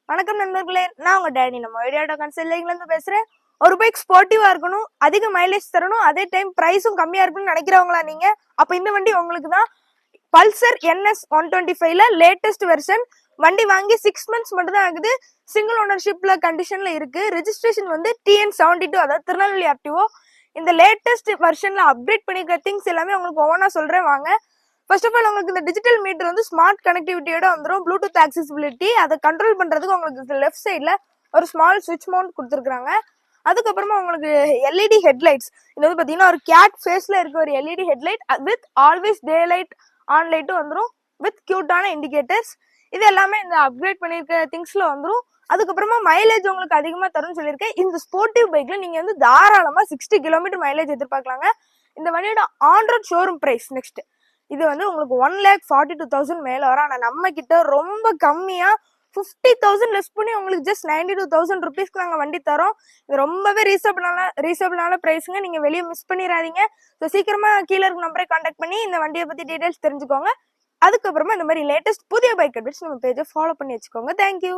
வணக்கம் நண்பர்களே, நான் உங்க டேடி. நம்ம ஐடியாடோ கன்சல்டிங்ல இருந்து பேசுறேன். ஒரு பைக் ஸ்போர்ட்டிவா இருக்கணும், அதிக மைலேஜ் தரணும், அதே டைம் பிரைஸும் கம்மியா இருக்கணும்னு நினைக்கிறவங்களா நீங்க? அப்ப இந்த வண்டி உங்களுக்கு தான். பல்சர் NS 125ல லேட்டஸ்ட் வெர்ஷன். வண்டி வாங்கி 6 மந்த்ஸ் மட்டும் தான் ஆகுது. சிங்கிள் ஓனர்ஷிப்ல கண்டிஷன்ல இருக்கு. ரெஜிஸ்ட்ரேஷன் வந்து TN72, அதாவது திருநெல்வேலி ஆர்டிஓ. இந்த லேட்டஸ்ட் வெர்ஷன்ல அப்டேட் பண்ணிருக்க திங்ஸ் எல்லாமே உங்களுக்கு ஒவ்வொன்றா சொல்றேன் வாங்க. ஃபர்ஸ்ட் ஆஃப் ஆல் உங்களுக்கு இந்த டிஜிட்டல் மீட்டர் வந்து ஸ்மார்ட் கனெக்டிவிட்டியோட வந்துடும். ப்ளூடூத் ஆக்சசிபிலிட்டி, அதை கண்ட்ரோல் பண்றதுக்கு உங்களுக்கு லெஃப்ட் சைட்ல ஒரு ஸ்மால் சுவிட்ச் மவுண்ட் கொடுத்துருக்காங்க. அதுக்கப்புறமா உங்களுக்கு LED ஹெட்லைட்ஸ். இது வந்து பாத்தீங்கன்னா ஒரு கேட் ஃபேஸ்ல இருக்க ஒரு LED headlight with always day light on லைட்டும் வந்துடும், வித் கியூட்டான இண்டிகேட்டர்ஸ். இது எல்லாமே இந்த அப்கிரேட் பண்ணிருக்க திங்ஸ்ல வந்துடும். அதுக்கப்புறமா மைலேஜ் உங்களுக்கு அதிகமா தரும்னு சொல்லியிருக்கேன். இந்த ஸ்போர்ட்டிவ் பைக்ல நீங்க வந்து தாராளமா 60 km மைலேஜ் எதிர்பார்க்கலாங்க. இந்த வண்டியோட on road showroom price next. இது வந்து உங்களுக்கு 1,42,000 மேல வரும். ஆனா நம்ம கிட்ட ரொம்ப கம்மியா 50,000 லெஸ் பண்ணி உங்களுக்கு ஜஸ்ட் 92,000 ருபீஸ்க்கு நாங்க வண்டி தரோம். இது ரொம்பவே ரீசனபிளான பிரைஸ்ங்க. நீங்க வெளியே மிஸ் பண்ணிடாதீங்க. ஸோ சீக்கிரமா கீழே இருக்க நம்பரை கான்டாக்ட் பண்ணி இந்த வண்டியை பத்தி டீடைல்ஸ் தெரிஞ்சுக்கோங்க. அதுக்கப்புறமா இந்த மாதிரி லேட்டஸ்ட் புதிய பைக் அப்டேட்ஸ் நம்ம பேஜை ஃபாலோ பண்ணி வச்சுக்கோங்க. தேங்க்யூ.